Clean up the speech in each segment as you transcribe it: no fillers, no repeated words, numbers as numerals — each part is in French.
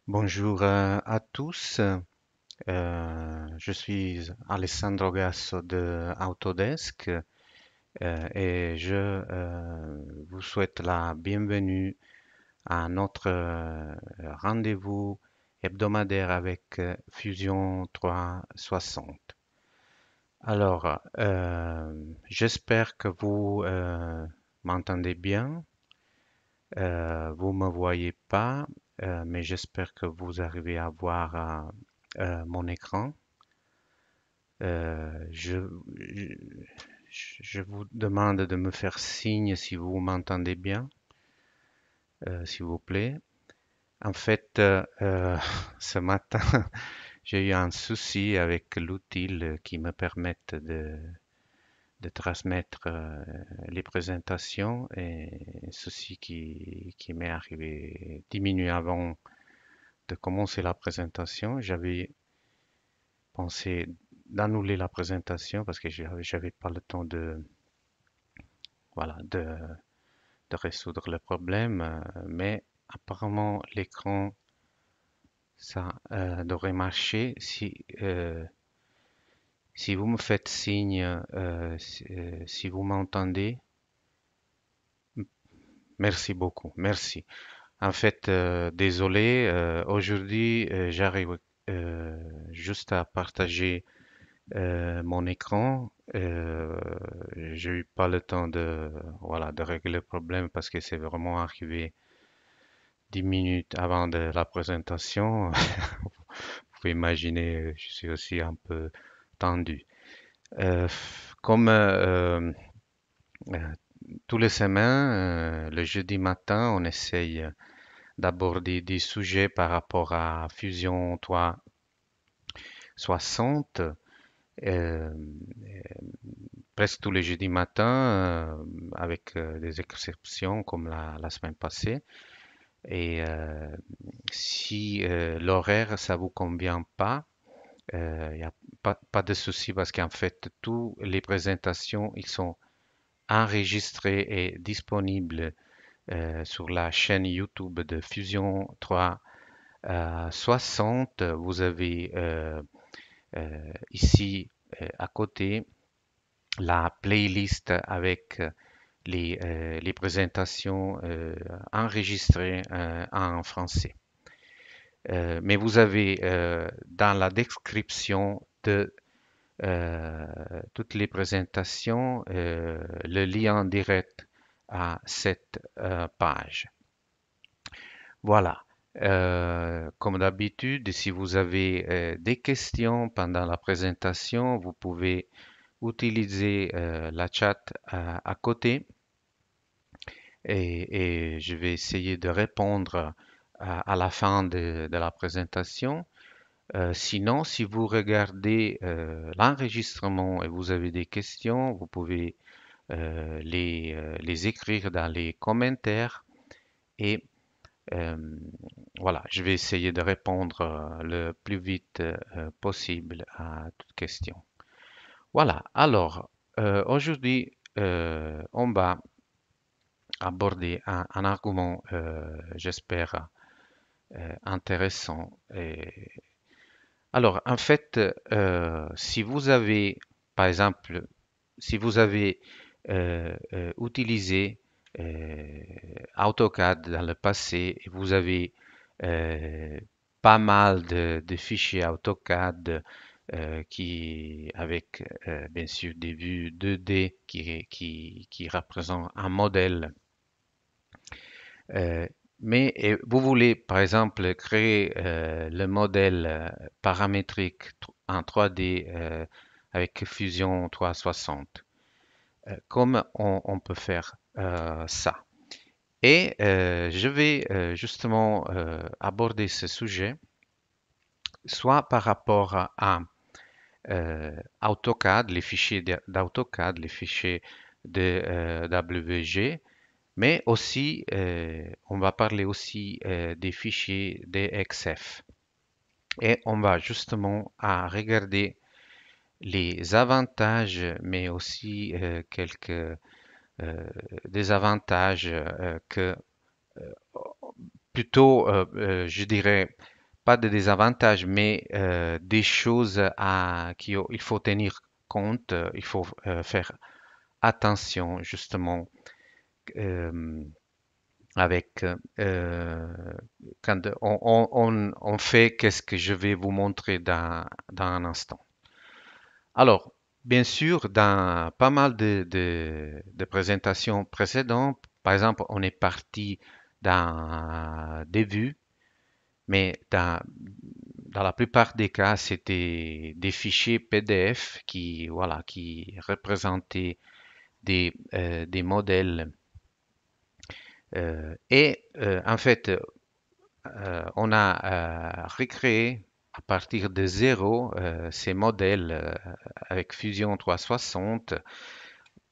Bonjour à tous. Je suis Alessandro Gasso de Autodesk et je vous souhaite la bienvenue à notre rendez-vous hebdomadaire avec Fusion 360. Alors, j'espère que vous m'entendez bien. Vous me voyez pas, mais j'espère que vous arrivez à voir mon écran. Je, je vous demande de me faire signe si vous m'entendez bien, s'il vous plaît. En fait, ce matin, j'ai eu un souci avec l'outil qui me permet de transmettre les présentations et ceci qui m'est arrivé 10 minutes avant de commencer la présentation. J'avais pensé d'annuler la présentation parce que j'avais pas le temps voilà, de résoudre le problème, mais apparemment l'écran, ça devrait marcher. Si vous me faites signe, si vous m'entendez, merci beaucoup, merci. En fait, désolé, aujourd'hui, j'arrive juste à partager mon écran. J'ai eu pas le temps voilà, de régler le problème parce que c'est vraiment arrivé 10 minutes avant de la présentation. Vous pouvez imaginer, je suis aussi un peu tendu. Euh, comme euh, tous les semaines, le jeudi matin, on essaye d'aborder des sujets par rapport à Fusion 360. Euh, Presque tous les jeudis matins, avec des exceptions comme la semaine passée. Et si l'horaire, ça vous convient pas, il n'y a pas de souci parce qu'en fait, toutes les présentations, ils sont enregistrées et disponibles sur la chaîne YouTube de Fusion 360. Vous avez ici à côté la playlist avec les présentations enregistrées en français. Mais vous avez dans la description de toutes les présentations le lien direct à cette page. Voilà. Comme d'habitude, si vous avez des questions pendant la présentation, vous pouvez utiliser la chat à côté et je vais essayer de répondre à la fin de la présentation. Sinon, si vous regardez l'enregistrement et vous avez des questions, vous pouvez les écrire dans les commentaires et euh, voilà, je vais essayer de répondre le plus vite possible à toute question. Voilà, alors aujourd'hui, on va aborder un argument, j'espère, intéressant. Alors, en fait, si vous avez, par exemple, si vous avez utilisé AutoCAD dans le passé et vous avez euh, pas mal de fichiers AutoCAD avec bien sûr des vues 2D qui représentent un modèle. Euh, mais vous voulez par exemple créer le modèle paramétrique en 3D avec Fusion 360. Comment on peut faire ça? Et je vais justement aborder ce sujet, soit par rapport à AutoCAD, les fichiers d'AutoCAD, les fichiers de WG, mais aussi, on va parler aussi des fichiers DXF. Et on va justement à regarder les avantages, mais aussi quelques désavantages que plutôt, je dirais, pas de désavantages, mais des choses il faut tenir compte, il faut faire attention justement euh, avec quand on fait qu'est-ce que je vais vous montrer dans un instant. Alors, bien sûr, dans pas mal de présentations précédentes, par exemple, on est parti dans des vues, mais dans la plupart des cas, c'était des fichiers PDF qui, voilà, qui représentaient des modèles. En fait, on a recréé à partir de zéro ces modèles avec Fusion 360.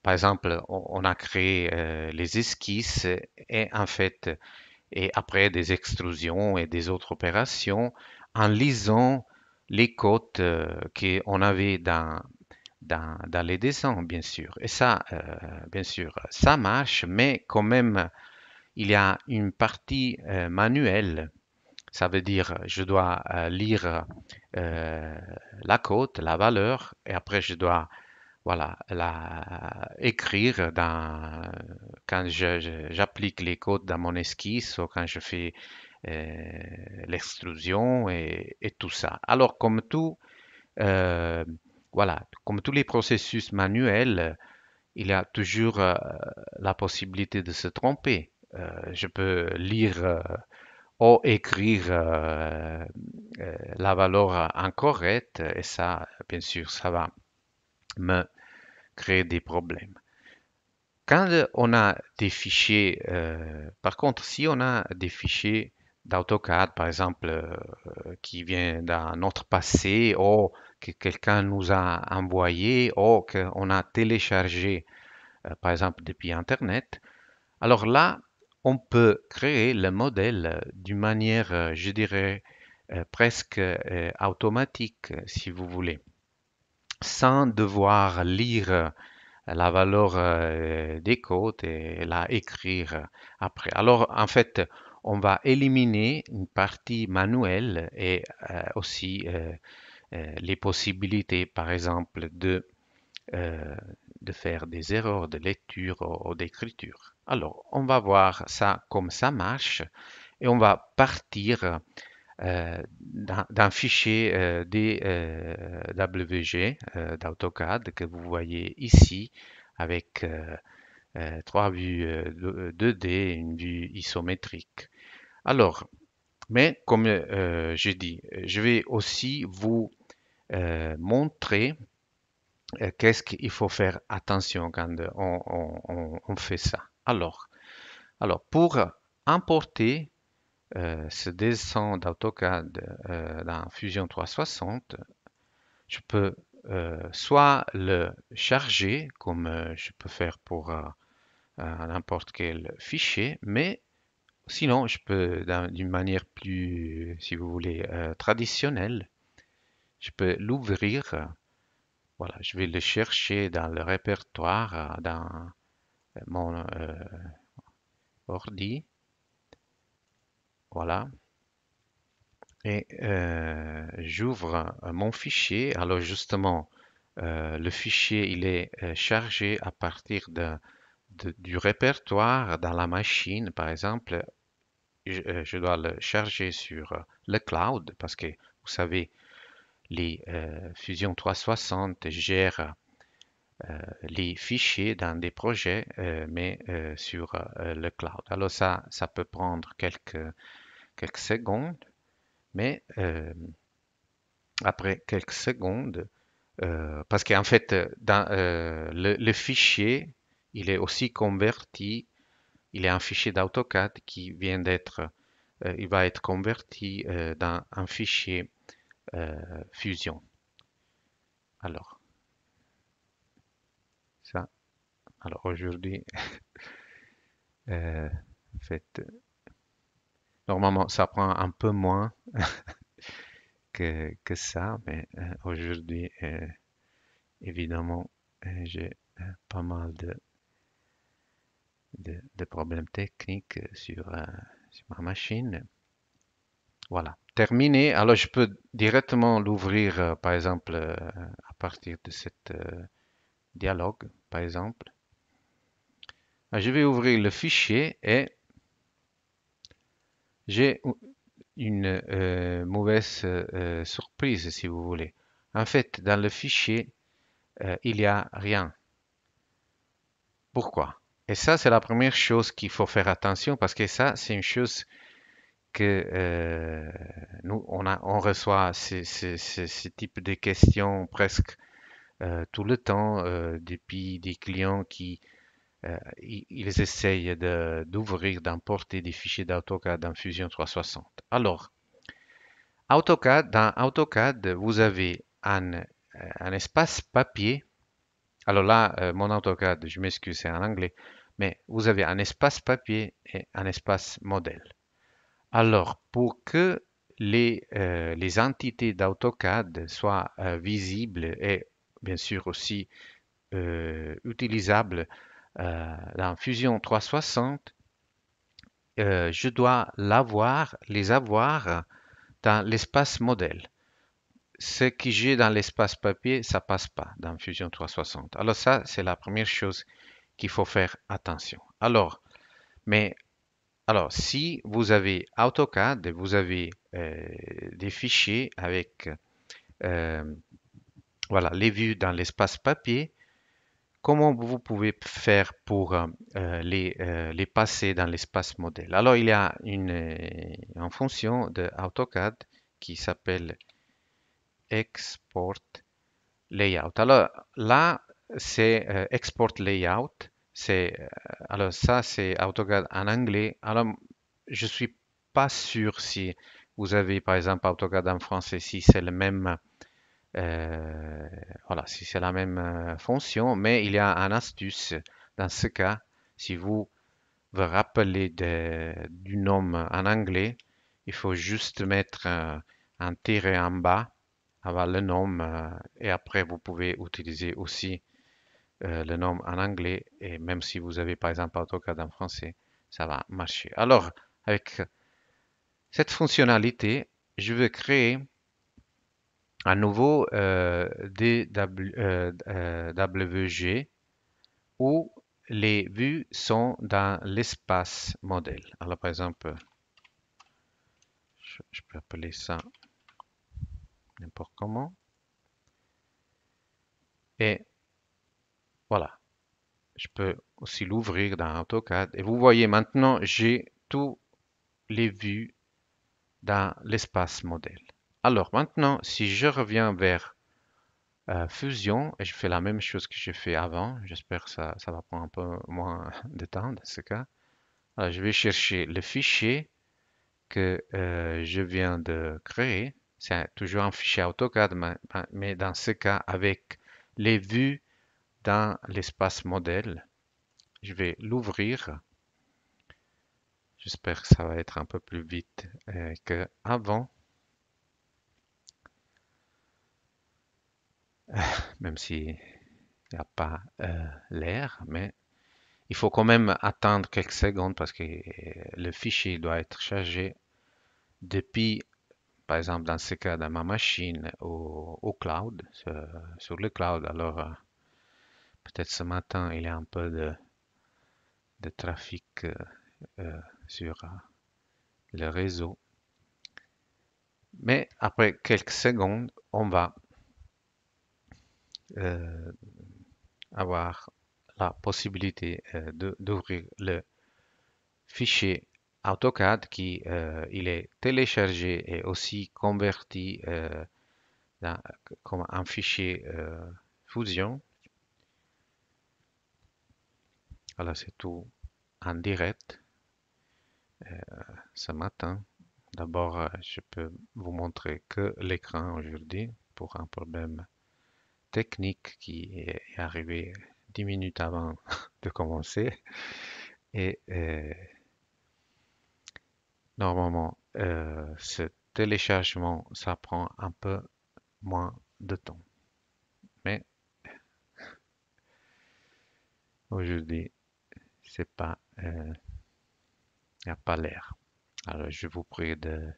Par exemple, on a créé les esquisses et en fait, et après des extrusions et des autres opérations, en lisant les codes qu'on avait dans les dessins, bien sûr. Et ça, bien sûr, ça marche, mais quand même, il y a une partie manuelle. Ça veut dire, je dois lire euh, la cote, la valeur, et après je dois, voilà, écrire quand j'applique les codes dans mon esquisse ou quand je fais euh, l'extrusion et tout ça. Alors, euh, voilà, comme tous les processus manuels, il y a toujours la possibilité de se tromper. Je peux lire ou écrire la valeur incorrecte et ça, bien sûr, ça va me créer des problèmes. Quand on a des fichiers, par contre, si on a des fichiers d'AutoCAD, par exemple, qui viennent d'un autre passé, ou que quelqu'un nous a envoyé, ou qu'on a téléchargé, par exemple, depuis Internet, alors là, on peut créer le modèle d'une manière, je dirais, presque automatique, si vous voulez, sans devoir lire la valeur des codes et la écrire après. Alors, en fait, on va éliminer une partie manuelle et aussi les possibilités, par exemple, euh, de faire des erreurs de lecture ou d'écriture. Alors, on va voir ça comme ça marche et on va partir d'un fichier DWG d'AutoCAD que vous voyez ici avec trois vues 2D et une vue isométrique. Alors, mais comme j'ai dit, je vais aussi vous montrer qu'est-ce qu'il faut faire attention quand on fait ça. Alors, pour importer ce dessin d'AutoCAD dans Fusion 360, je peux soit le charger, comme je peux faire pour n'importe quel fichier, mais sinon, je peux, d'une manière plus, si vous voulez, traditionnelle, je peux l'ouvrir. Voilà, je vais le chercher dans le répertoire, dans mon ordi. Voilà. Et j'ouvre mon fichier. Alors justement, le fichier, il est chargé à partir du répertoire dans la machine. Par exemple, je dois le charger sur le cloud parce que vous savez, les Fusion 360 gèrent les fichiers dans des projets, mais sur le cloud. Alors ça peut prendre quelques secondes, mais après quelques secondes, parce qu'en fait, le fichier, il est aussi converti, il est un fichier d'AutoCAD qui vient il va être converti dans un fichier Fusion. Alors, ça, alors aujourd'hui, en fait, normalement, ça prend un peu moins que ça, mais aujourd'hui, évidemment, j'ai pas mal de problèmes techniques sur ma machine. Voilà. Terminé. Alors, je peux directement l'ouvrir, par exemple, à partir de cette dialogue, par exemple. Je vais ouvrir le fichier et j'ai une mauvaise surprise, si vous voulez. En fait, dans le fichier, il n'y a rien. Pourquoi? Et ça, c'est la première chose qu'il faut faire attention parce que ça, c'est une chose que nous, on reçoit ce type de questions presque tout le temps depuis des clients qui ils essayent d'ouvrir, d'importer des fichiers d'AutoCAD dans Fusion 360. Alors, dans AutoCAD, vous avez un espace papier. Alors là, mon AutoCAD, je m'excuse, c'est en anglais, mais vous avez un espace papier et un espace modèle. Alors, pour que les entités d'AutoCAD soient visibles et bien sûr aussi utilisables dans Fusion 360, je dois les avoir dans l'espace modèle. Ce que j'ai dans l'espace papier, ça passe pas dans Fusion 360. Alors ça, c'est la première chose qu'il faut faire attention. Mais si vous avez AutoCAD, vous avez des fichiers avec euh, voilà, les vues dans l'espace papier, comment vous pouvez faire pour les passer dans l'espace modèle? Alors, il y a une fonction de AutoCAD qui s'appelle Export Layout. Alors là, c'est Export Layout. Alors ça, c'est AutoCAD en anglais. Alors, je suis pas sûr si vous avez, par exemple, AutoCAD en français, si c'est le même, voilà, si c'est la même fonction, mais il y a une astuce dans ce cas. Si vous vous rappelez du nom en anglais, il faut juste mettre un tiret en bas avant le nom et après vous pouvez utiliser aussi le nom en anglais et même si vous avez par exemple AutoCAD en français, ça va marcher. Alors, avec cette fonctionnalité, je vais créer un nouveau DWG où les vues sont dans l'espace modèle. Alors, par exemple, je peux appeler ça n'importe comment. Et voilà, je peux aussi l'ouvrir dans AutoCAD. Et vous voyez maintenant, j'ai tous les vues dans l'espace modèle. Alors maintenant, si je reviens vers Fusion et je fais la même chose que j'ai fait avant, j'espère que ça va prendre un peu moins de temps dans ce cas. Alors, je vais chercher le fichier que je viens de créer. C'est toujours un fichier AutoCAD, mais dans ce cas avec les vues dans l'espace modèle. Je vais l'ouvrir. J'espère que ça va être un peu plus vite qu'avant, même s'il n'y a pas l'air, mais il faut quand même attendre quelques secondes parce que le fichier doit être chargé depuis, par exemple dans ce cas, dans ma machine au cloud, sur le cloud. Alors, peut-être ce matin, il y a un peu de trafic sur le réseau. Mais après quelques secondes, on va euh, avoir la possibilité d'ouvrir le fichier AutoCAD qui il est téléchargé et aussi converti comme un fichier Fusion. Alors c'est tout en direct ce matin. D'abord, je peux vous montrer que l'écran aujourd'hui pour un problème technique qui est arrivé 10 minutes avant de commencer. Et normalement, ce téléchargement, ça prend un peu moins de temps. Mais aujourd'hui, c'est pas, il n'y a pas l'air. Alors, je vous prie de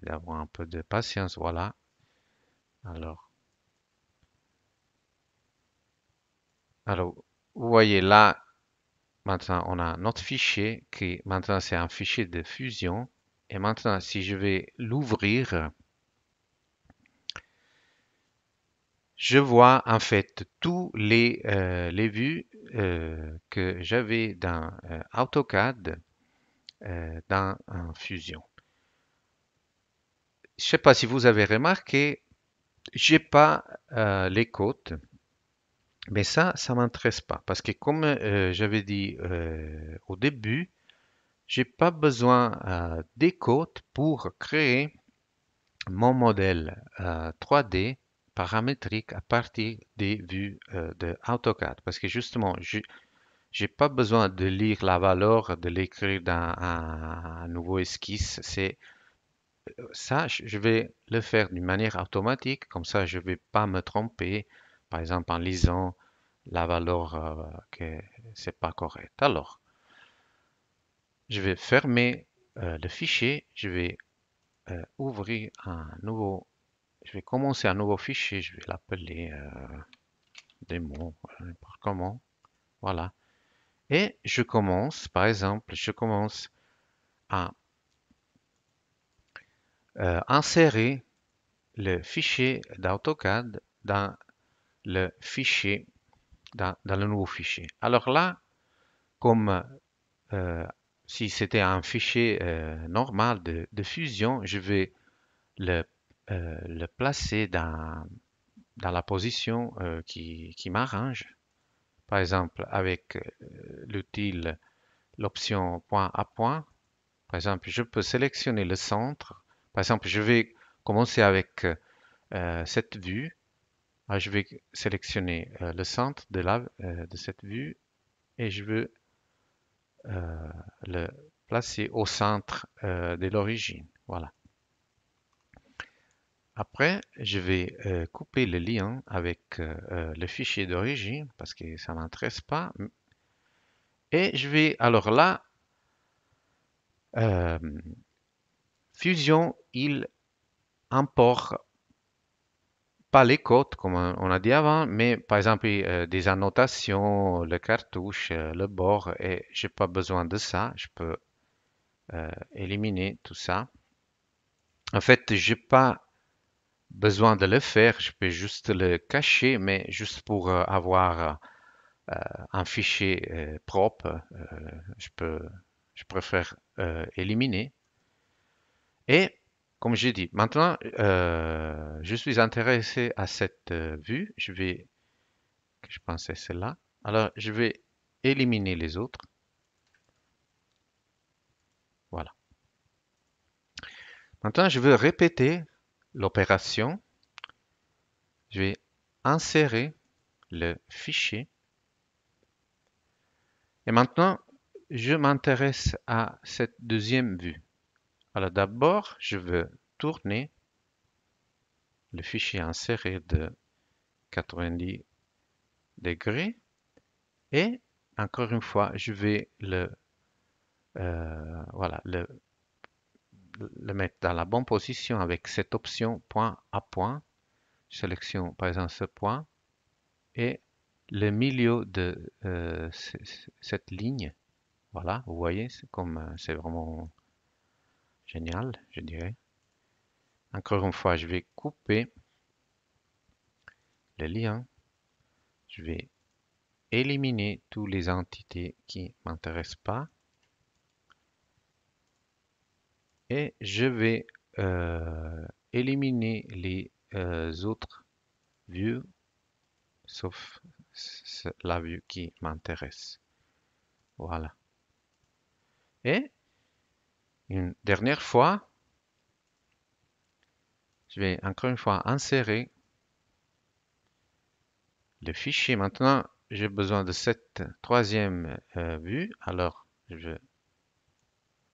d'avoir un peu de patience. Voilà. Alors, alors, vous voyez là, maintenant, on a notre fichier qui, maintenant, c'est un fichier de fusion. Et maintenant, si je vais l'ouvrir, je vois en fait tous les vues que j'avais dans AutoCAD dans un Fusion. Je ne sais pas si vous avez remarqué, j'ai pas les côtes, mais ça m'intéresse pas parce que comme j'avais dit au début, j'ai pas besoin des côtes pour créer mon modèle 3D paramétrique à partir des vues de AutoCAD parce que justement, j'ai pas besoin de lire la valeur, de l'écrire dans un nouveau esquisse. C'est ça, je vais le faire d'une manière automatique, comme ça je vais pas me tromper, par exemple en lisant la valeur que c'est pas correct. Alors, je vais fermer le fichier, je vais ouvrir un nouveau, je vais commencer un nouveau fichier, je vais l'appeler démo, n'importe comment, voilà. Et je commence, par exemple, je commence à insérer le fichier d'AutoCAD dans le fichier, dans le nouveau fichier. Alors là, comme euh, si c'était un fichier normal de fusion, je vais le placer dans la position qui m'arrange. Par exemple, avec l'option point à point, par exemple, je peux sélectionner le centre. Par exemple, je vais commencer avec cette vue. Alors, je vais sélectionner le centre de cette vue et je veux le placer au centre de l'origine. Voilà. Après, je vais couper le lien avec le fichier d'origine parce que ça ne m'intéresse pas. Et je vais, alors là, euh, Fusion, il importe pas les codes comme on a dit avant, mais par exemple des annotations, le cartouche, le bord, et j'ai pas besoin de ça. Je peux éliminer tout ça. En fait, j'ai pas besoin de le faire, je peux juste le cacher, mais juste pour avoir un fichier propre, je préfère éliminer. Et comme j'ai dit, maintenant, je suis intéressé à cette vue. Je pensais celle-là. Alors, je vais éliminer les autres. Voilà. Maintenant, je veux répéter l'opération. Je vais insérer le fichier. Et maintenant, je m'intéresse à cette deuxième vue. Alors d'abord, je veux tourner le fichier inséré de 90 degrés et encore une fois, je vais voilà, le mettre dans la bonne position avec cette option point à point. Je sélectionne par exemple ce point et le milieu de cette ligne. Voilà, vous voyez, c'est comme c'est vraiment génial, je dirais. Encore une fois, je vais couper le lien. Je vais éliminer toutes les entités qui ne m'intéressent pas. Et je vais éliminer les autres vues, sauf la vue qui m'intéresse. Voilà. Et une dernière fois, je vais encore une fois insérer le fichier. Maintenant, j'ai besoin de cette troisième vue. Alors, je vais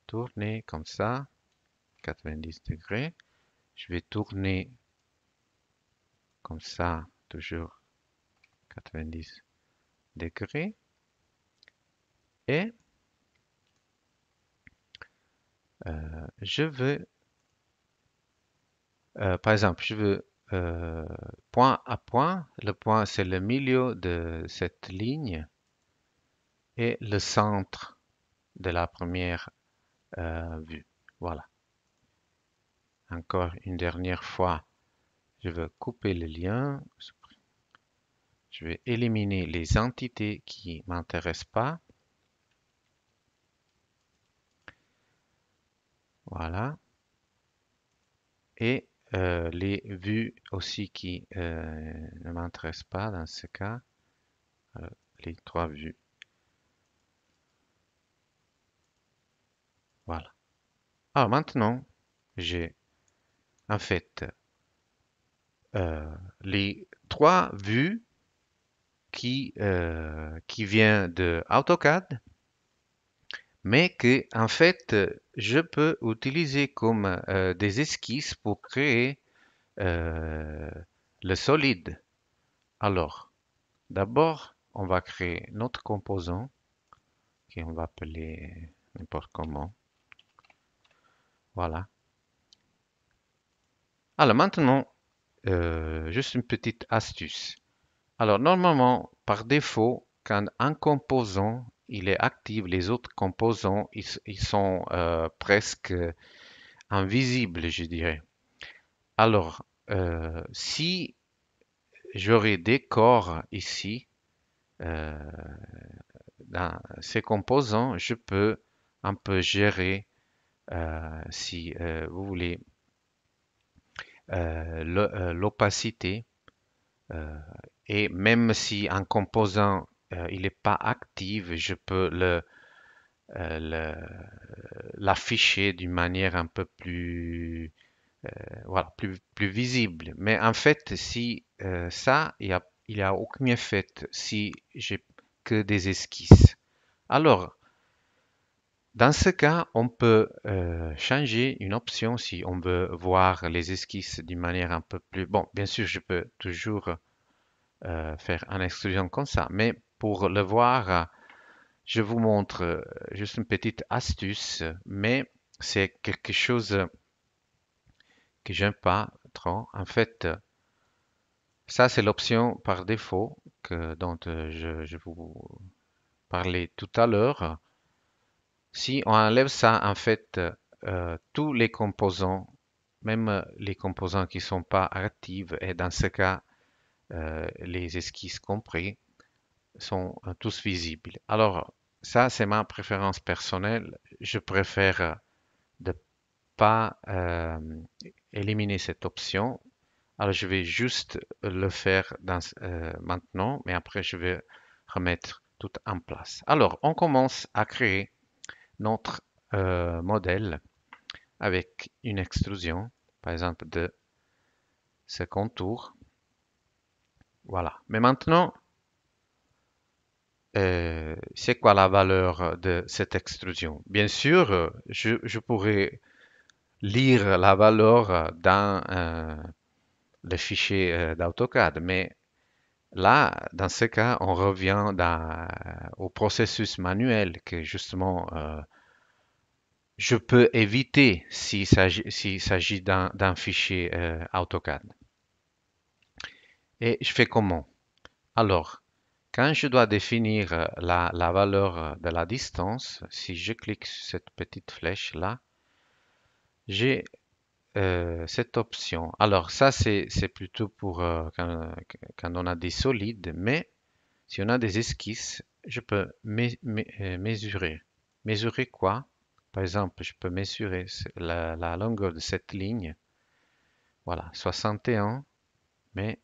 tourner comme ça, 90 degrés. Je vais tourner comme ça, toujours 90 degrés. Et Je veux, par exemple, je veux point à point. Le point, c'est le milieu de cette ligne et le centre de la première vue. Voilà. Encore une dernière fois, je veux couper le lien. Je vais éliminer les entités qui ne m'intéressent pas. Voilà. Et les vues aussi qui ne m'intéressent pas dans ce cas. euh, les trois vues. Voilà. Alors maintenant, j'ai en fait les trois vues qui viennent de AutoCAD, mais que en fait je peux utiliser comme des esquisses pour créer euh, le solide. Alors, d'abord, on va créer notre composant, qu'on va appeler n'importe comment. Voilà. Alors maintenant, juste une petite astuce. Alors normalement, par défaut, quand un composant il est actif, les autres composants ils sont presque invisibles, je dirais. Alors, si j'aurais des corps ici, euh, dans ces composants, je peux un peu gérer, si vous voulez, l'opacité. euh, et même si un composant il n'est pas actif, je peux l'afficher d'une manière un peu plus, voilà, plus visible. Mais en fait, si ça, il y a aucun effet si j'ai que des esquisses. Alors, dans ce cas, on peut changer une option si on veut voir les esquisses d'une manière un peu plus... Bon, bien sûr, je peux toujours faire une extrusion comme ça, mais pour le voir, je vous montre juste une petite astuce, mais c'est quelque chose que j'aime pas trop. En fait, ça c'est l'option par défaut dont je vous parlais tout à l'heure. Si on enlève ça, en fait, tous les composants, même les composants qui ne sont pas actifs, et dans ce cas, les esquisses compris, sont tous visibles. Alors, ça, c'est ma préférence personnelle. Je préfère de pas éliminer cette option. Alors, je vais juste le faire maintenant, mais après, je vais remettre tout en place. Alors, on commence à créer notre modèle avec une extrusion, par exemple de ce contour. Voilà. Mais maintenant, c'est quoi la valeur de cette extrusion? Bien sûr, je pourrais lire la valeur dans le fichier d'AutoCAD, mais là, dans ce cas, on revient au processus manuel que justement je peux éviter s'il s'agit d'un fichier AutoCAD. Et je fais comment? Alors, quand je dois définir la valeur de la distance, si je clique sur cette petite flèche là, j'ai cette option. Alors ça, c'est plutôt pour quand on a des solides, mais si on a des esquisses, je peux mesurer. Mesurer quoi? Par exemple, je peux mesurer la longueur de cette ligne. Voilà, 61, mais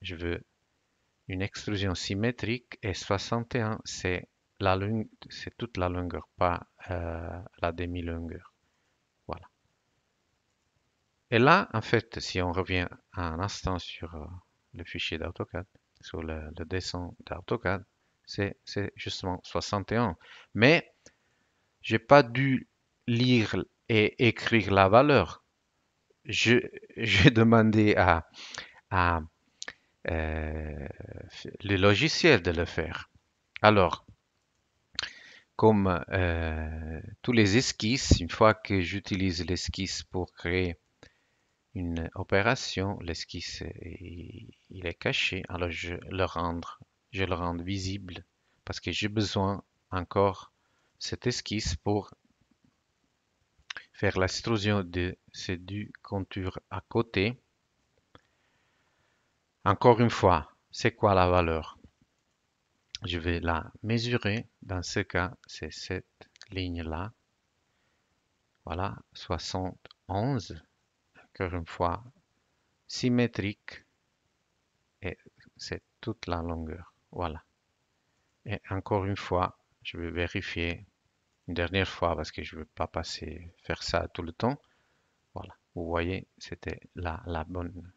je veux une extrusion symétrique et 61, c'est toute la longueur, pas la demi-longueur. Voilà. Et là, en fait, si on revient un instant sur le fichier d'AutoCAD, sur le dessin d'AutoCAD, c'est justement 61. Mais j'ai pas dû lire et écrire la valeur. Je, j'ai demandé à le logiciel de le faire. Alors, comme tous les esquisses, une fois que j'utilise l'esquisse pour créer une opération, l'esquisse il est caché, alors je le rends visible parce que j'ai besoin encore cette esquisse pour faire l'extrusion de ces deux contours à côté. Encore une fois, c'est quoi la valeur? Je vais la mesurer. Dans ce cas, c'est cette ligne-là. Voilà, 71. Encore une fois, symétrique. Et c'est toute la longueur. Voilà. Et encore une fois, je vais vérifier une dernière fois parce que je ne veux pas faire ça tout le temps. Voilà. Vous voyez, c'était la bonne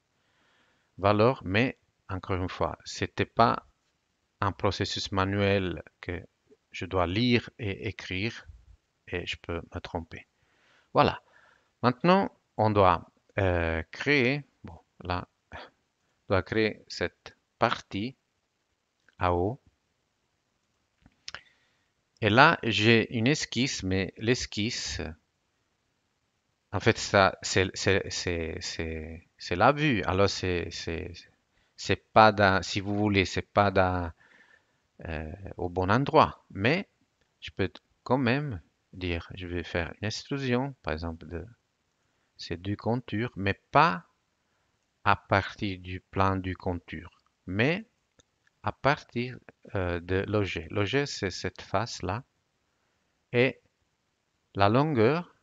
valeur. Mais encore une fois, c'était pas un processus manuel que je dois lire et écrire et je peux me tromper. Voilà. Maintenant, on doit créer, bon, là, on doit créer cette partie à haut. Et là, j'ai une esquisse, mais l'esquisse, en fait, ça, c'est la vue. Alors, c'est pas si vous voulez, c'est pas au bon endroit. Mais je peux quand même dire, je vais faire une extrusion, par exemple, de ces deux contours, mais pas à partir du plan du contour, mais à partir de l'objet. L'objet, c'est cette face-là, et la longueur,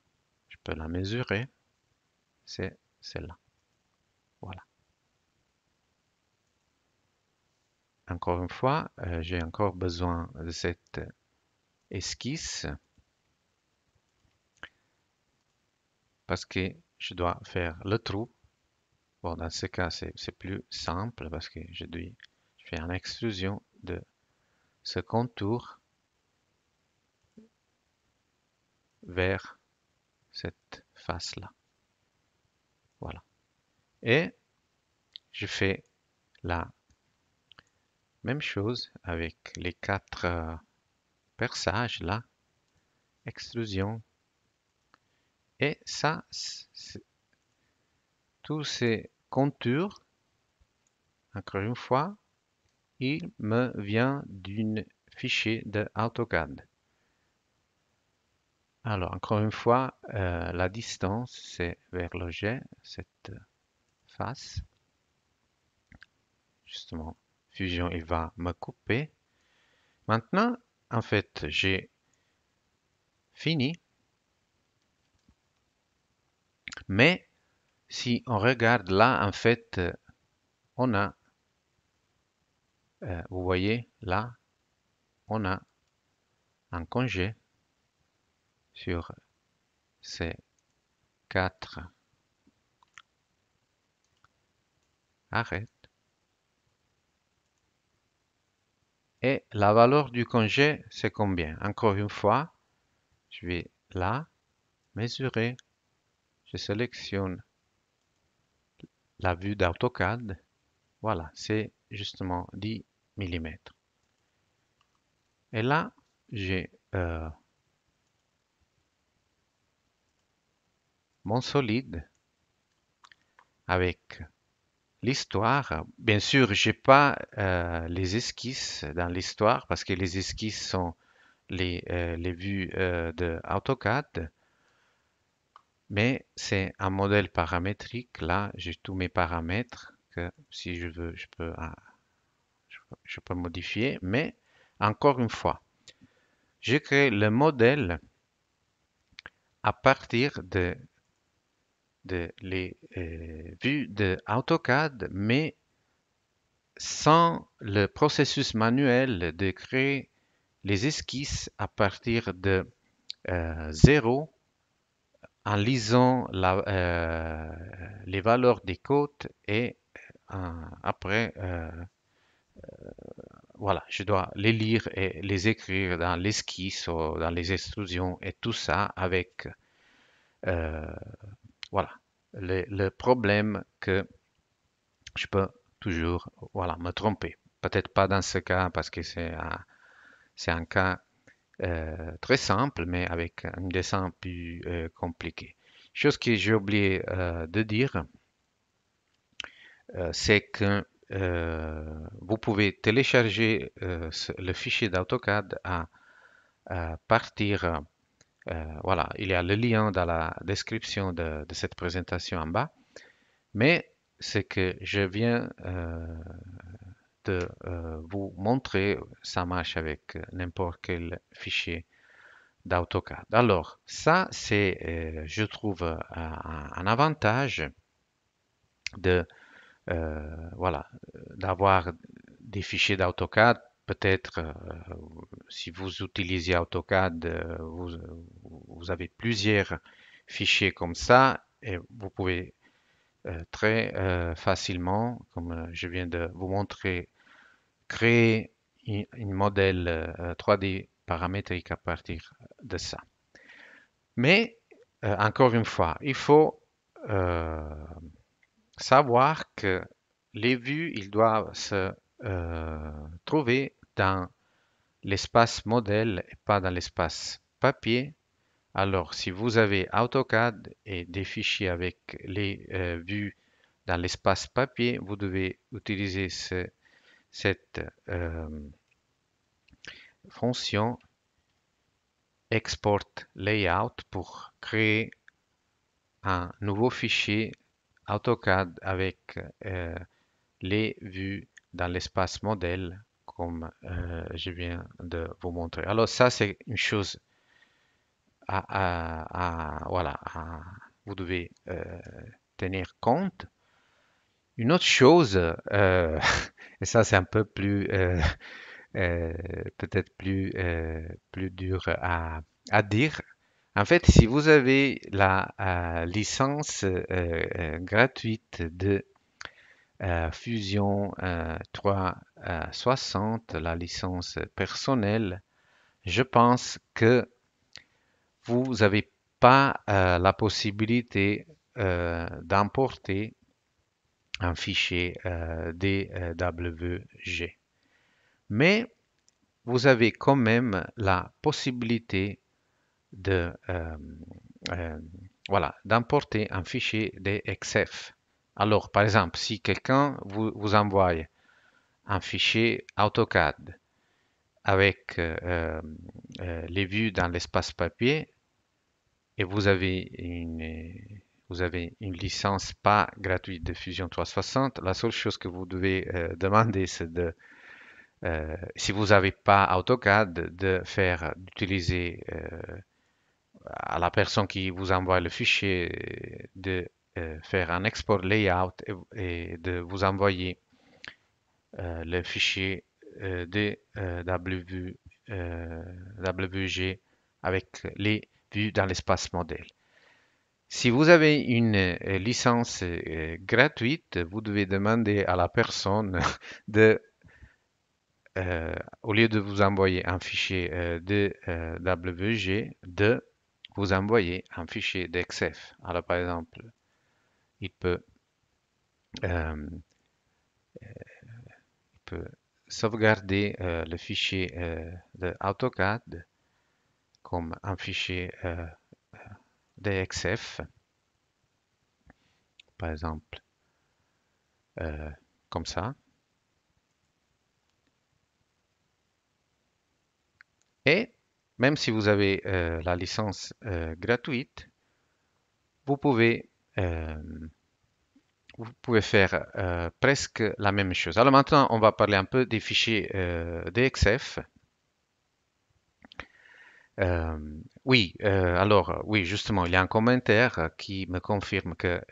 je peux la mesurer, c'est celle-là. Voilà. Encore une fois, j'ai encore besoin de cette esquisse parce que je dois faire le trou. Bon, dans ce cas, c'est plus simple parce que je fais une extrusion de ce contour vers cette face-là. Voilà. Et je fais la même chose avec les quatre perçages là, extrusion. Et ça, tous ces contours, encore une fois, il me vient d'un fichier de AutoCAD. Alors, encore une fois, la distance, c'est vers l'objet, cette face. Justement, Fusion, il va me couper. Maintenant, en fait, j'ai fini. Mais si on regarde là, en fait, on a, vous voyez, là, on a un congé sur ces quatre arrêts. Et la valeur du congé, c'est combien? Encore une fois, je vais là, mesurer, je sélectionne la vue d'AutoCAD. Voilà, c'est justement 10 millimètres. Et là, j'ai mon solide avec l'histoire. Bien sûr, j'ai pas les esquisses dans l'histoire parce que les esquisses sont les vues de AutoCAD, mais c'est un modèle paramétrique. Là, j'ai tous mes paramètres que si je veux, je peux modifier. Mais encore une fois, je crée le modèle à partir de les vues de AutoCAD, mais sans le processus manuel de créer les esquisses à partir de zéro en lisant les valeurs des codes et après, voilà, je dois les lire et les écrire dans l'esquisse ou dans les extrusions et tout ça avec, euh, voilà, le problème que je peux toujours, voilà, me tromper. Peut-être pas dans ce cas parce que c'est un cas très simple, mais avec un dessin plus compliqué. Chose que j'ai oublié de dire, c'est que vous pouvez télécharger le fichier d'AutoCAD à partir, voilà, il y a le lien dans la description de cette présentation en bas, mais ce que je viens de vous montrer, ça marche avec n'importe quel fichier d'AutoCAD. Alors, ça, c'est, je trouve, un avantage de, voilà, d'avoir des fichiers d'AutoCAD. Peut-être, si vous utilisez AutoCAD, vous avez plusieurs fichiers comme ça et vous pouvez très facilement, comme je viens de vous montrer, créer une modèle 3D paramétrique à partir de ça. Mais encore une fois, il faut euh, savoir que les vues, ils doivent se trouver dans l'espace modèle et pas dans l'espace papier. Alors, si vous avez AutoCAD et des fichiers avec les vues dans l'espace papier, vous devez utiliser cette fonction Export Layout pour créer un nouveau fichier AutoCAD avec les vues dans l'espace modèle comme je viens de vous montrer. Alors ça, c'est une chose voilà, vous devez tenir compte. Une autre chose, et ça c'est un peu plus, euh, peut-être plus dur à dire. En fait, si vous avez la licence gratuite de Fusion 360, la licence personnelle, je pense que vous n'avez pas la possibilité d'importer un fichier DWG. Mais vous avez quand même la possibilité de, voilà, d'importer un fichier DXF. Alors, par exemple, si quelqu'un vous envoie un fichier AutoCAD avec les vues dans l'espace papier et vous avez une licence pas gratuite de Fusion 360, la seule chose que vous devez demander, c'est de, si vous n'avez pas AutoCAD, d'utiliser à la personne qui vous envoie le fichier de faire un export layout et de vous envoyer le fichier de WG avec les vues dans l'espace modèle. Si vous avez une licence gratuite, vous devez demander à la personne de, au lieu de vous envoyer un fichier de WG, de vous envoyer un fichier d'XF. Alors, par exemple, il peut, euh, il peut sauvegarder le fichier de AutoCAD comme un fichier DXF, par exemple, euh, comme ça. Et même si vous avez la licence gratuite, vous pouvez, euh, vous pouvez faire presque la même chose. Alors maintenant, on va parler un peu des fichiers DXF. Euh, oui, alors oui, justement, il y a un commentaire qui me confirme que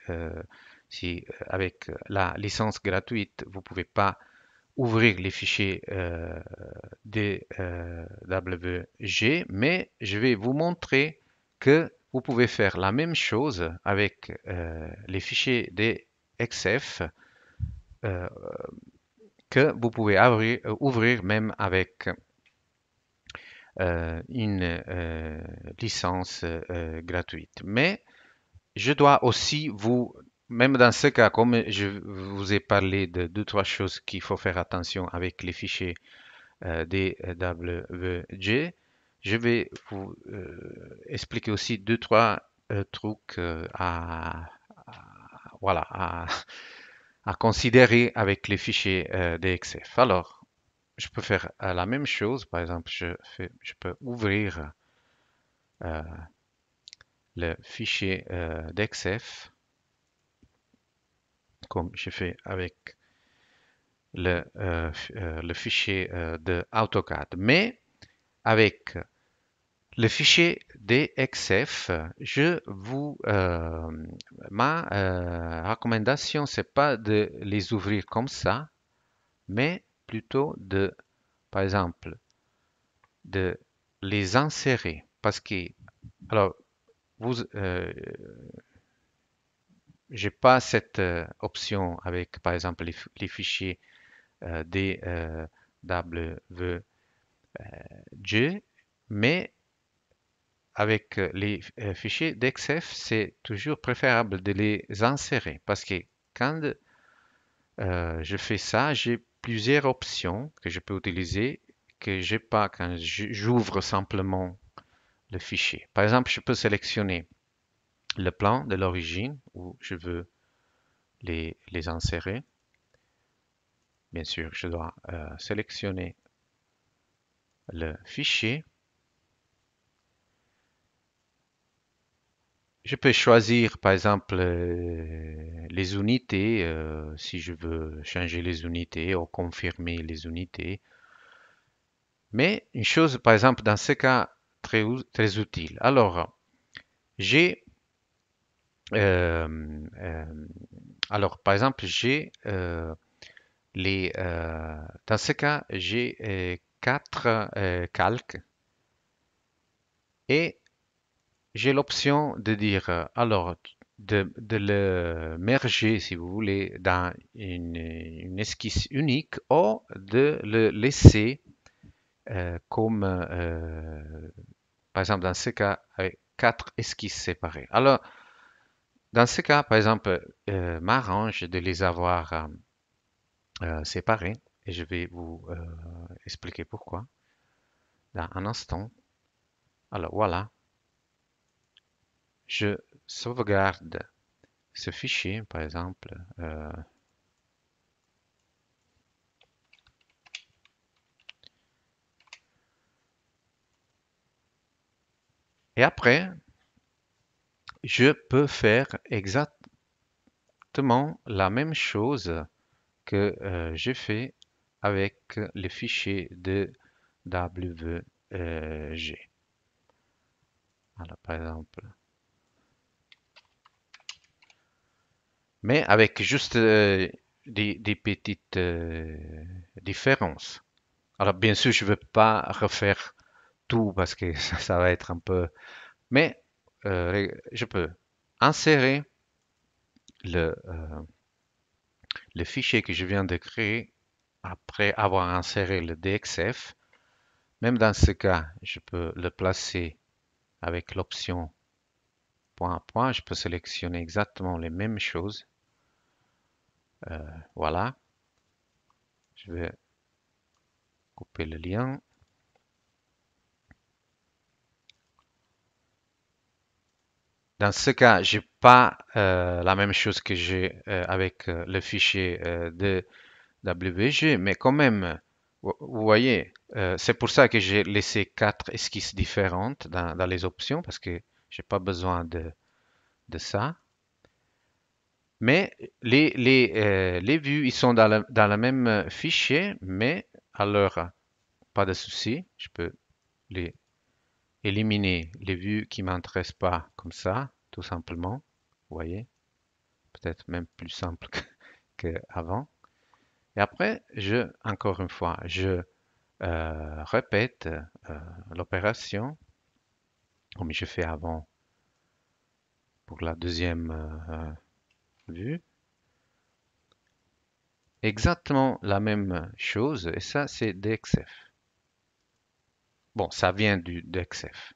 si avec la licence gratuite, vous pouvez pas ouvrir les fichiers DWG, mais je vais vous montrer que vous pouvez faire la même chose avec les fichiers DXF euh, que vous pouvez ouvrir même avec une licence gratuite. Mais je dois aussi vous, même dans ce cas, comme je vous ai parlé de deux, trois choses qu'il faut faire attention avec les fichiers DWG, Je vais vous expliquer aussi deux, trois trucs voilà, à considérer avec les fichiers DXF. Alors, je peux faire la même chose. Par exemple, je peux ouvrir euh, le fichier DXF comme j'ai fait avec le fichier de AutoCAD. Mais avec le fichier DXF, ma recommandation, c'est pas de les ouvrir comme ça, mais plutôt par exemple, de les insérer. Parce que, alors, vous, j'ai pas cette option avec, par exemple, les fichiers DWG, mais avec les fichiers d'XF, c'est toujours préférable de les insérer parce que quand je fais ça, j'ai plusieurs options que je peux utiliser que j'ai pas quand j'ouvre simplement le fichier. Par exemple, je peux sélectionner le plan de l'origine où je veux les insérer. Bien sûr, je dois sélectionner le fichier. Je peux choisir, par exemple, les unités, si je veux changer les unités ou confirmer les unités. Mais une chose, par exemple, dans ce cas, très utile. Alors, j'ai, euh, euh, par exemple, dans ce cas, j'ai quatre calques et j'ai l'option de dire, de le merger, si vous voulez, dans une esquisse unique ou de le laisser comme, par exemple, dans ce cas, avec quatre esquisses séparées. Alors, dans ce cas, par exemple, m'arrange de les avoir séparées et je vais vous expliquer pourquoi dans un instant. Alors, voilà, je sauvegarde ce fichier, par exemple. Et après, je peux faire exactement la même chose que j'ai fait avec les fichiers de WG. Alors, par exemple, mais avec juste des petites différences. Alors, bien sûr, je ne veux pas refaire tout parce que ça va être un peu... Mais je peux insérer le fichier que je viens de créer après avoir inséré le DXF. Même dans ce cas, je peux le placer avec l'option point à point. Je peux sélectionner exactement les mêmes choses. Voilà. Je vais couper le lien. Dans ce cas, j'ai pas la même chose que j'ai avec le fichier de WG, mais quand même, vous voyez, c'est pour ça que j'ai laissé quatre esquisses différentes dans les options parce que j'ai pas besoin de ça. Mais les vues, ils sont dans le même fichier, mais alors, pas de souci, je peux les éliminer les vues qui m'intéressent pas comme ça, tout simplement. Vous voyez, peut-être même plus simple qu'avant. Et après, encore une fois, je répète l'opération comme je fais avant pour la deuxième vue. Exactement la même chose, et ça, c'est DXF. Bon, ça vient du DXF.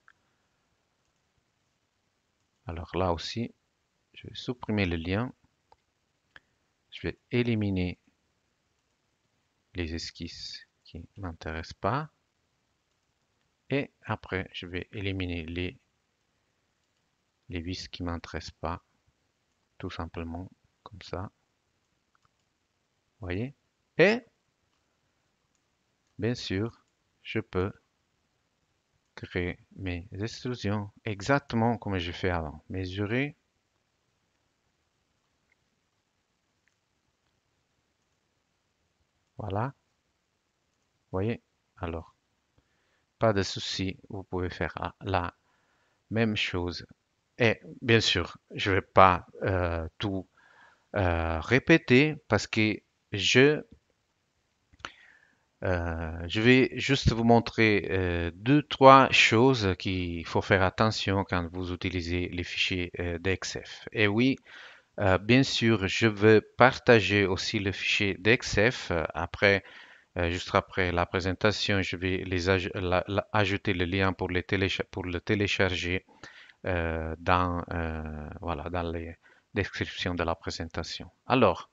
Alors là aussi, je vais supprimer le lien. Je vais éliminer les esquisses qui ne m'intéressent pas. Et après, je vais éliminer les vis qui ne m'intéressent pas, tout simplement, comme ça. Vous voyez? Et, bien sûr, je peux créer mes extrusions exactement comme je fais avant. Mesurer, voilà. Vous voyez? Alors, pas de souci, vous pouvez faire la même chose. Et bien sûr, je ne vais pas tout répéter parce que je, je vais juste vous montrer deux, trois choses qu'il faut faire attention quand vous utilisez les fichiers d'XF. Et oui, bien sûr, je veux partager aussi le fichier d'XF. Après, juste après la présentation, je vais ajouter le lien pour, pour le télécharger voilà, dans les descriptions de la présentation. Alors,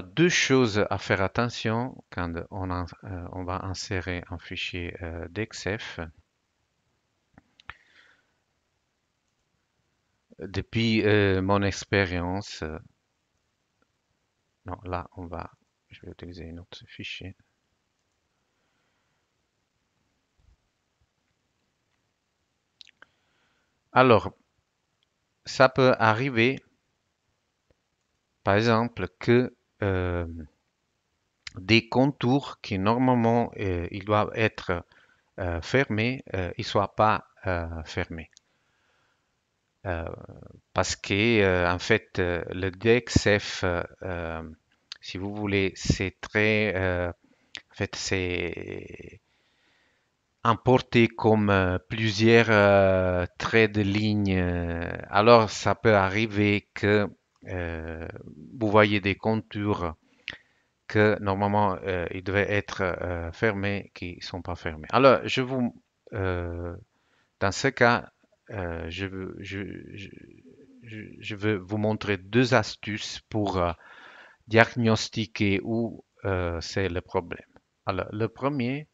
deux choses à faire attention quand on va insérer un fichier d'XF. Depuis mon expérience, non, là, je vais utiliser un autre fichier. Alors, ça peut arriver, par exemple, que des contours qui normalement ils doivent être fermés, ils soient pas fermés. Euh, Parce que en fait, le DXF, si vous voulez, c'est très, en fait, c'est importé comme plusieurs traits de ligne. Alors, ça peut arriver que euh, vous voyez des contours que normalement ils devaient être fermés, qui ne sont pas fermés. Alors, dans ce cas, je veux vous montrer deux astuces pour diagnostiquer où c'est le problème. Alors, le premier,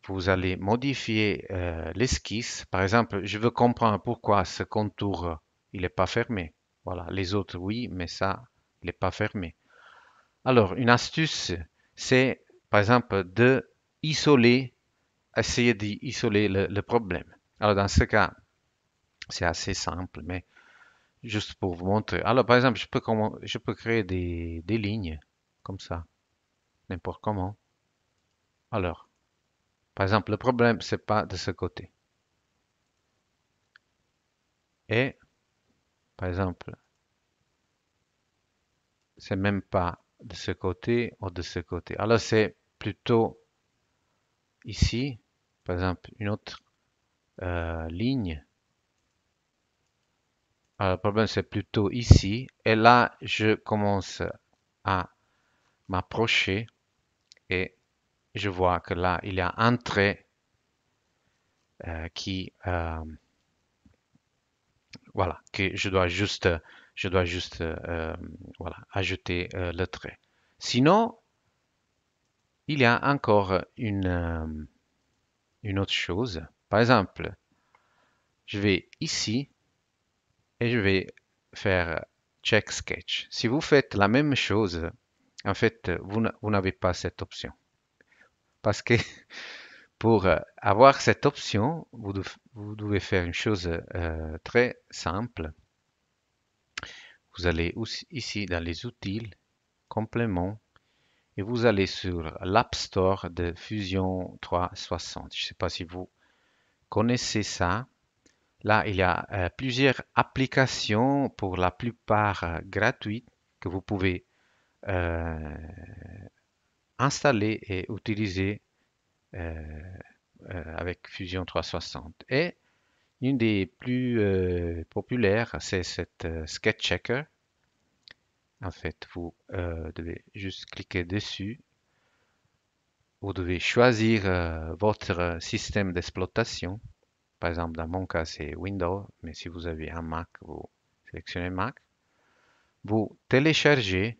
vous allez modifier l'esquisse. Par exemple, je veux comprendre pourquoi ce contour, il n'est pas fermé. Voilà, les autres, oui, mais ça, il n'est pas fermé. Alors, une astuce, c'est, par exemple, de isoler, essayer d'isoler le problème. Alors, dans ce cas, c'est assez simple, mais juste pour vous montrer. Alors, par exemple, je peux créer des lignes comme ça, n'importe comment. Alors, par exemple, le problème, c'est pas de ce côté. Et, par exemple, c'est même pas de ce côté ou de ce côté. Alors, c'est plutôt ici, par exemple, une autre ligne. Alors, le problème, c'est plutôt ici. Et là, je commence à m'approcher et je vois que là, il y a un trait qui, voilà, que je dois juste voilà, ajouter le trait. Sinon, il y a encore une autre chose. Par exemple, je vais ici et je vais faire check sketch. Si vous faites la même chose, en fait, vous n'avez pas cette option. Parce que pour avoir cette option, vous devez faire une chose très simple. Vous allez aussi ici dans les outils, compléments, et vous allez sur l'App Store de Fusion 360. Je ne sais pas si vous connaissez ça. Là, il y a plusieurs applications, pour la plupart gratuites, que vous pouvez euh, installer et utiliser euh, avec Fusion 360. Et une des plus populaires, c'est cette Sketch Checker. En fait, vous devez juste cliquer dessus. Vous devez choisir votre système d'exploitation. Par exemple, dans mon cas, c'est Windows, mais si vous avez un Mac, vous sélectionnez Mac. Vous téléchargez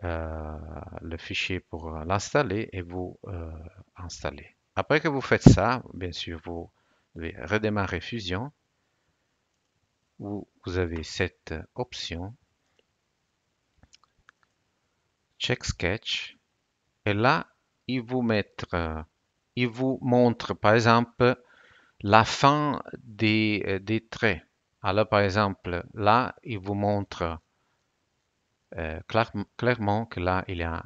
le fichier pour l'installer et vous installer. Après que vous faites ça, bien sûr, vous devez redémarrer Fusion où vous avez cette option Check Sketch et là, il vous montre par exemple la fin des traits. Alors par exemple, là, il vous montre clairement que là, il y a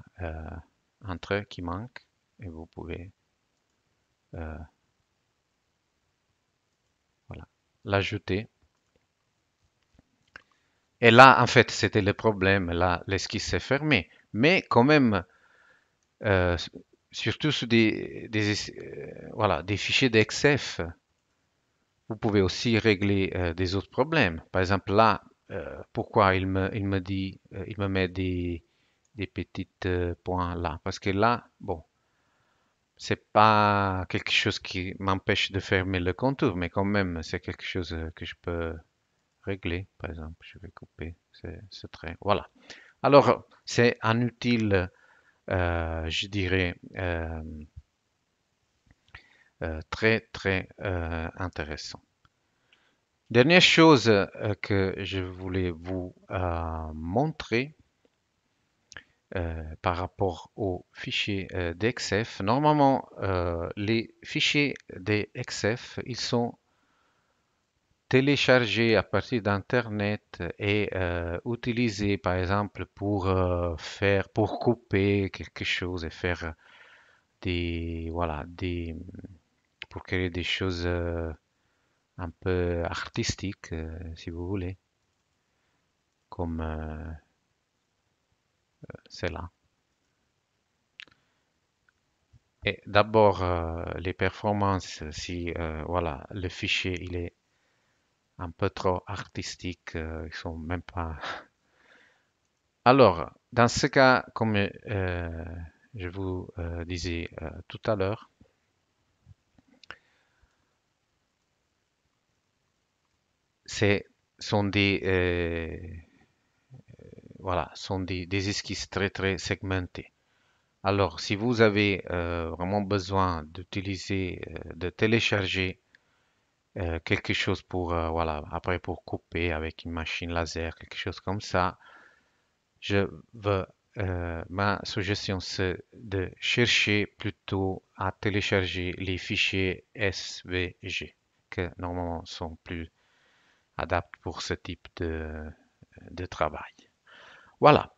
un trait qui manque et vous pouvez euh, voilà, l'ajouter. Et là, en fait, c'était le problème. Là, l'esquisse s'est fermée. Mais quand même, euh, surtout sur voilà, des fichiers d'XF, vous pouvez aussi régler des autres problèmes. Par exemple, là, pourquoi il me dit, il me met des petits points là? Parce que là, bon, c'est pas quelque chose qui m'empêche de fermer le contour, mais quand même, c'est quelque chose que je peux régler. Par exemple, je vais couper ce trait. Voilà. Alors, c'est un utile, je dirais, très intéressant. Dernière chose que je voulais vous montrer par rapport aux fichiers d'XF. Normalement, les fichiers d'XF, ils sont téléchargés à partir d'Internet et utilisés, par exemple, pour couper quelque chose et faire voilà, pour créer des choses un peu artistiques, si vous voulez, comme celle-là. Et d'abord, les performances, si voilà, le fichier il est un peu trop artistique, ils sont même pas. Alors, dans ce cas, comme je vous disais tout à l'heure, c'est sont voilà, sont des esquisses très segmentées. Alors, si vous avez vraiment besoin d'utiliser, de télécharger quelque chose pour, voilà, après pour couper avec une machine laser, quelque chose comme ça, je veux, ma suggestion c'est de chercher plutôt à télécharger les fichiers SVG, que normalement sont plus adaptés pour ce type de travail. Voilà.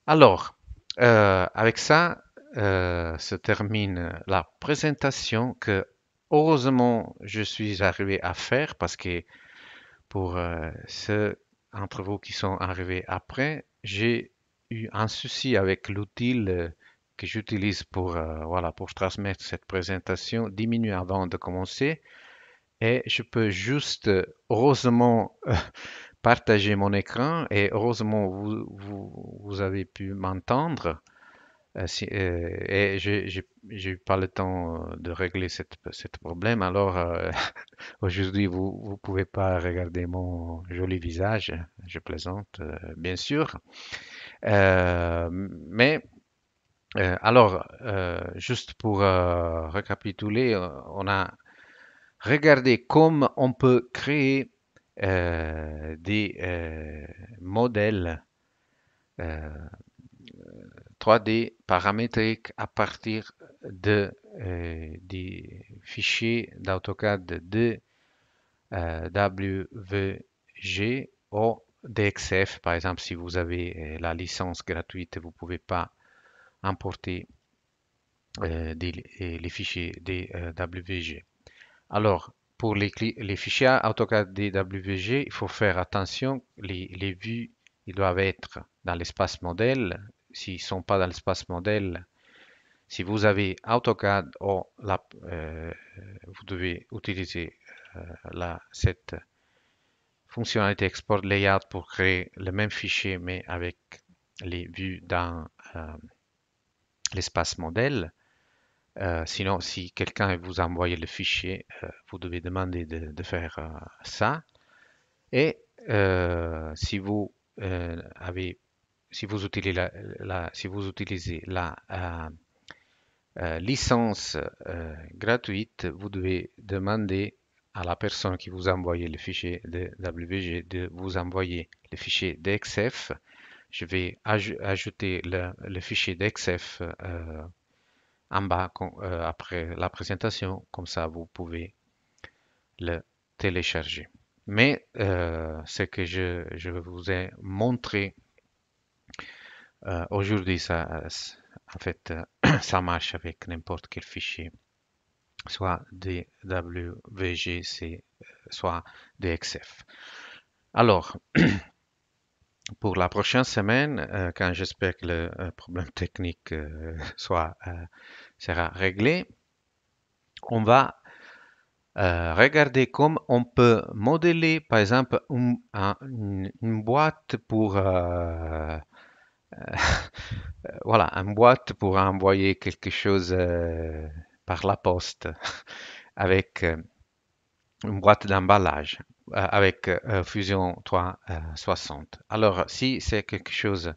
Alors, avec ça, se termine la présentation que heureusement je suis arrivé à faire parce que pour ceux d'entre vous qui sont arrivés après, j'ai eu un souci avec l'outil que j'utilise pour, voilà, pour transmettre cette présentation, 10 minutes avant de commencer et je peux juste, heureusement, partager mon écran et heureusement vous avez pu m'entendre. Et j'ai eu pas le temps de régler cette problème. Alors aujourd'hui vous pouvez pas regarder mon joli visage. Je plaisante bien sûr. Mais alors juste pour récapituler, on a regardé comment on peut créer des modèles euh, 3D paramétriques à partir des fichiers d'AutoCAD de WVG ou DXF. Par exemple, si vous avez la licence gratuite, vous ne pouvez pas importer les fichiers des WVG. Alors, pour les fichiers AutoCAD DWG, il faut faire attention. Les vues, ils doivent être dans l'espace modèle. S'ils ne sont pas dans l'espace modèle, si vous avez AutoCAD, vous devez utiliser cette fonctionnalité Export Layout pour créer le même fichier, mais avec les vues dans l'espace modèle. Sinon, si quelqu'un vous a envoyé le fichier, vous devez demander de faire ça. Et si vous avez si vous utilisez la licence gratuite, vous devez demander à la personne qui vous a envoyé le fichier de WG de vous envoyer le fichier d'XF. Je vais ajouter le fichier d'XF en bas après la présentation, comme ça vous pouvez le télécharger. Mais ce que je vous ai montré aujourd'hui, en fait, ça marche avec n'importe quel fichier, soit DWG, soit DXF. Alors, pour la prochaine semaine, quand j'espère que le problème technique sera réglé, on va regarder comment on peut modeler, par exemple, une boîte pour voilà, une boîte pour envoyer quelque chose par la poste avec une boîte d'emballage avec Fusion 360. Alors, si c'est quelque chose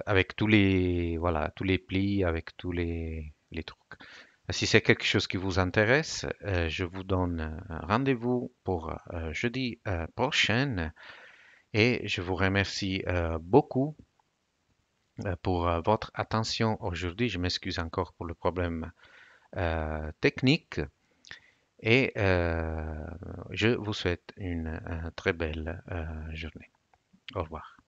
avec tous les voilà tous les plis, avec tous les trucs. Si c'est quelque chose qui vous intéresse, je vous donne rendez-vous pour jeudi prochain et je vous remercie beaucoup pour votre attention aujourd'hui. Je m'excuse encore pour le problème technique et je vous souhaite une très belle journée. Au revoir.